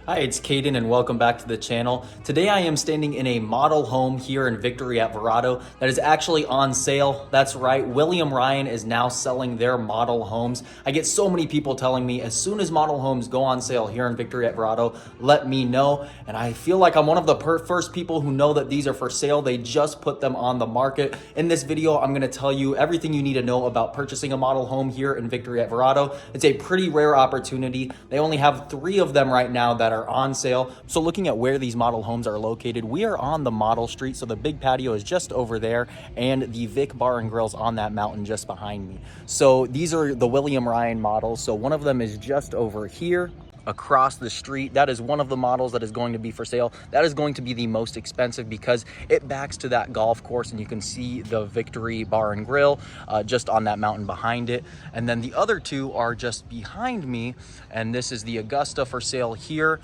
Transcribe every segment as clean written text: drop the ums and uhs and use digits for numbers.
Hi, it's Caden and welcome back to the channel. Today I am standing in a model home here in Victory at Verrado that is actually on sale. That's right, William Ryan is now selling their model homes. I get so many people telling me as soon as model homes go on sale here in Victory at Verrado, let me know. And I feel like I'm one of the first people who know that these are for sale. They just put them on the market. In this video, I'm gonna tell you everything you need to know about purchasing a model home here in Victory at Verrado. It's a pretty rare opportunity. They only have 3 of them right now that are on sale. So looking at where these model homes are located, we are on the model street. So the big patio is just over there and the Vic Bar and Grill's on that mountain just behind me. So these are the William Ryan models. So one of them is just over here across the street. That is one of the models that is going to be for sale. That is going to be the most expensive because it backs to that golf course and you can see the Victory Bar and Grill just on that mountain behind it. And then the other 2 are just behind me, and this is the Augusta for sale here,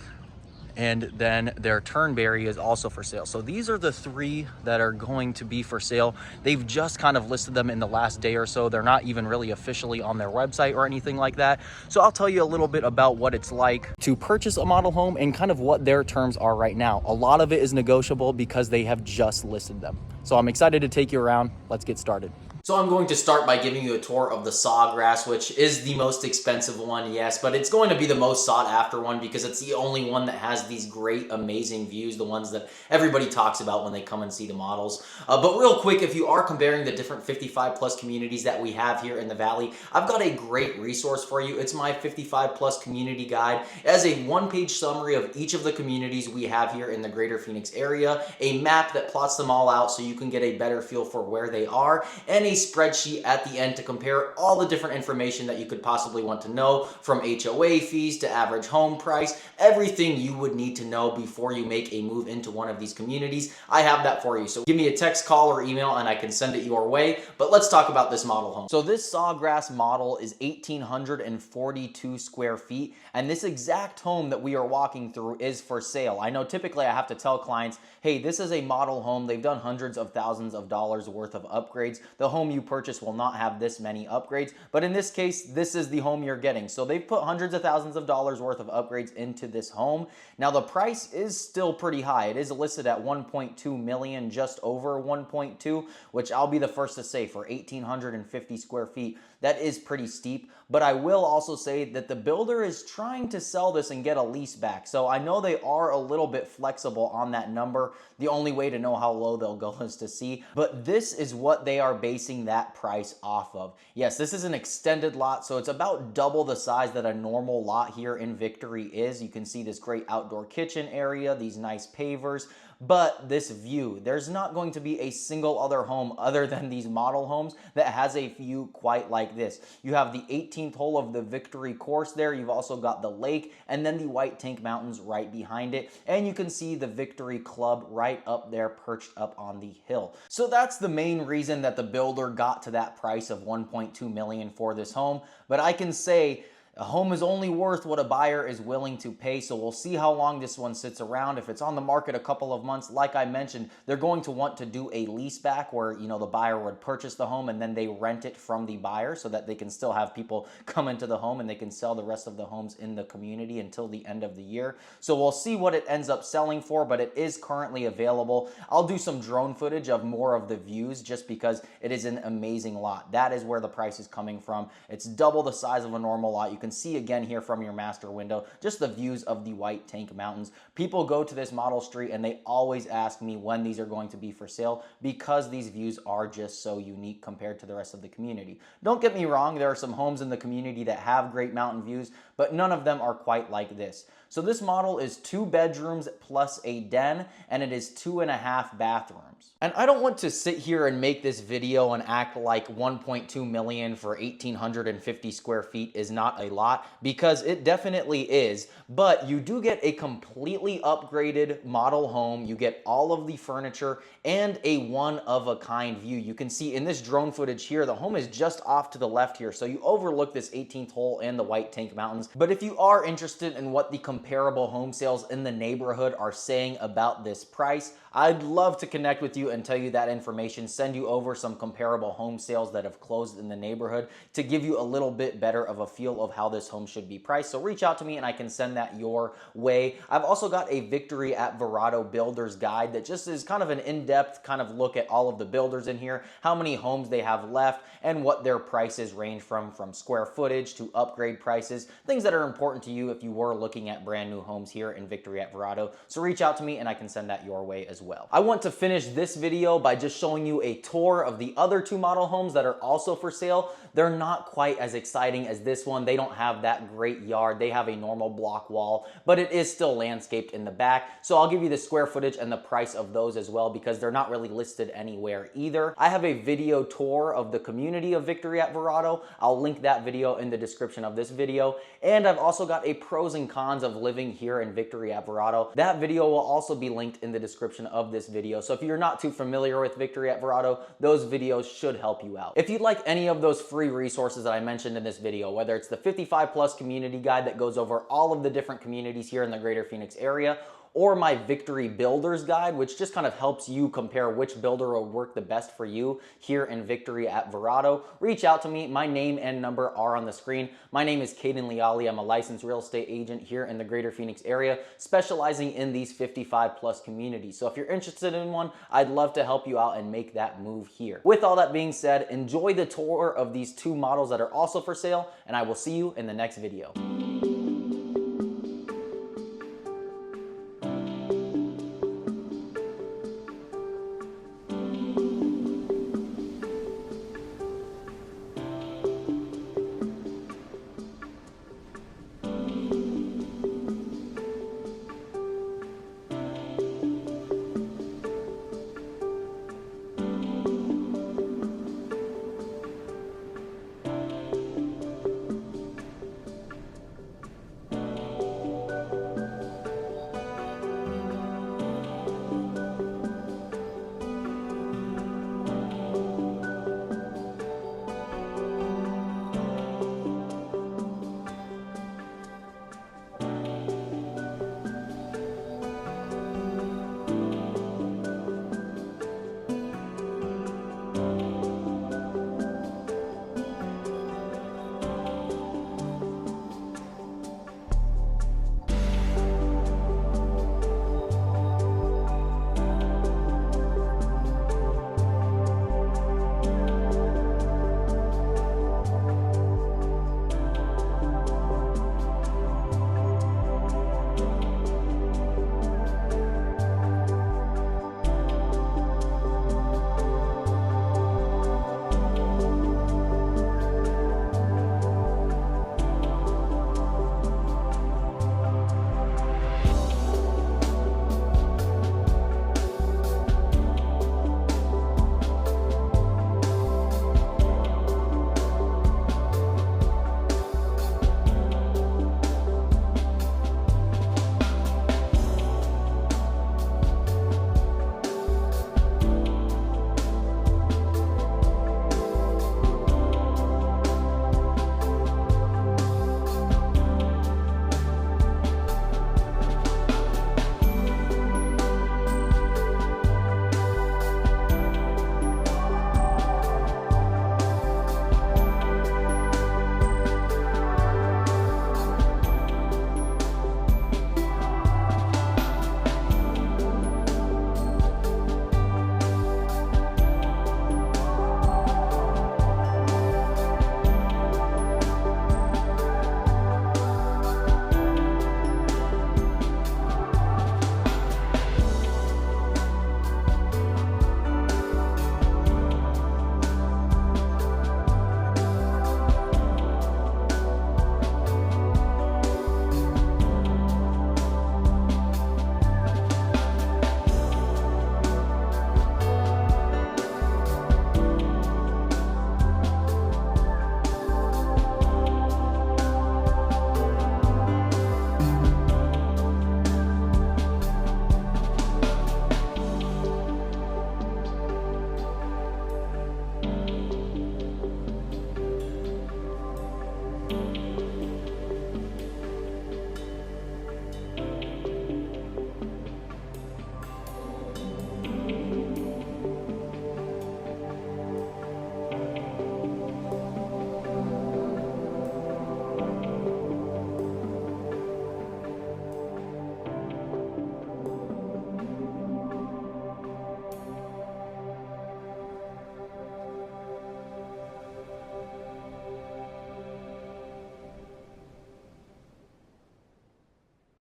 and then their Turnberry is also for sale. So these are the 3 that are going to be for sale. They've just kind of listed them in the last day or so. They're not even really officially on their website or anything like that. So I'll tell you a little bit about what it's like to purchase a model home and kind of what their terms are right now. A lot of it is negotiable because they have just listed them. So I'm excited to take you around. Let's get started. So I'm going to start by giving you a tour of the Sawgrass, which is the most expensive one, yes, but it's going to be the most sought after one because it's the only one that has these great, amazing views, the ones that everybody talks about when they come and see the models. But real quick, if you are comparing the different 55 plus communities that we have here in the Valley, I've got a great resource for you. It's my 55 plus community guide. It has a 1-page summary of each of the communities we have here in the greater Phoenix area, a map that plots them all out so you can get a better feel for where they are, and a spreadsheet at the end to compare all the different information that you could possibly want to know, from HOA fees to average home price, everything you would need to know before you make a move into one of these communities. I have that for you. So give me a text, call, or email and I can send it your way. But let's talk about this model home. So this Sawgrass model is 1,842 square feet, and this exact home that we are walking through is for sale. I know typically I have to tell clients, hey, this is a model home. They've done hundreds of thousands of dollars worth of upgrades. The home you purchase will not have this many upgrades, but in this case, this is the home you're getting. So they've put hundreds of thousands of dollars worth of upgrades into this home. Now the price is still pretty high. It is listed at 1.2 million, just over 1.2, which I'll be the first to say for 1,850 square feet. That is pretty steep, but I will also say that the builder is trying to sell this and get a lease back. So I know they are a little bit flexible on that number. The only way to know how low they'll go is to see, but this is what they are basing that price off of. Yes, this is an extended lot, so it's about double the size that a normal lot here in Victory is. You can see this great outdoor kitchen area, these nice pavers, but this view, there's not going to be a single other home other than these model homes that has a view quite like this. You have the 18th hole of the Victory course there. You've also got the lake and then the White Tank Mountains right behind it. And you can see the Victory Club right up there perched up on the hill. So that's the main reason that the builder got to that price of 1.2 million for this home. But I can say a home is only worth what a buyer is willing to pay, so we'll see how long this one sits around. If it's on the market a couple of months, like I mentioned, they're going to want to do a lease back where, you know, the buyer would purchase the home and then they rent it from the buyer so that they can still have people come into the home and they can sell the rest of the homes in the community until the end of the year. So we'll see what it ends up selling for, but it is currently available. I'll do some drone footage of more of the views just because it is an amazing lot. That is where the price is coming from. It's double the size of a normal lot. You can see again here from your master window just the views of the White Tank Mountains. People go to this model street and they always ask me when these are going to be for sale because these views are just so unique compared to the rest of the community. Don't get me wrong, there are some homes in the community that have great mountain views, but none of them are quite like this. So this model is 2 bedrooms plus a den, and it is 2.5 bathrooms. And I don't want to sit here and make this video and act like 1.2 million for 1,850 square feet is not a lot, because it definitely is, but you do get a completely upgraded model home. You get all of the furniture and a one-of-a-kind view. You can see in this drone footage here, the home is just off to the left here, so you overlook this 18th hole and the White Tank Mountains. But if you are interested in what the comparable home sales in the neighborhood are saying about this price, I'd love to connect with you and tell you that information, send you over some comparable home sales that have closed in the neighborhood to give you a little bit better of a feel of how this home should be priced. So reach out to me and I can send that your way. I've also got a Victory at Verrado builder's guide that just is kind of an in-depth kind of look at all of the builders in here, how many homes they have left, and what their prices range from square footage to upgrade prices, things that are important to you if you were looking at brand new homes here in Victory at Verrado. So reach out to me and I can send that your way as well. I want to finish this video by just showing you a tour of the other two model homes that are also for sale. They're not quite as exciting as this one. They don't have that great yard. They have a normal block wall, but it is still landscaped in the back. So I'll give you the square footage and the price of those as well because they're not really listed anywhere either. I have a video tour of the community of Victory at Verrado. I'll link that video in the description of this video. And I've also got a pros and cons of living here in Victory at Verrado. That video will also be linked in the description of this video. So if you're not too familiar with Victory at Verrado, those videos should help you out. If you'd like any of those free resources that I mentioned in this video, whether it's the 55 plus community guide that goes over all of the different communities here in the greater Phoenix area, or my Victory Builders Guide, which just kind of helps you compare which builder will work the best for you here in Victory at Verrado, reach out to me. My name and number are on the screen. My name is Caden Leali. I'm a licensed real estate agent here in the greater Phoenix area, specializing in these 55 plus communities. So if you're interested in one, I'd love to help you out and make that move here. With all that being said, enjoy the tour of these two models that are also for sale, and I will see you in the next video.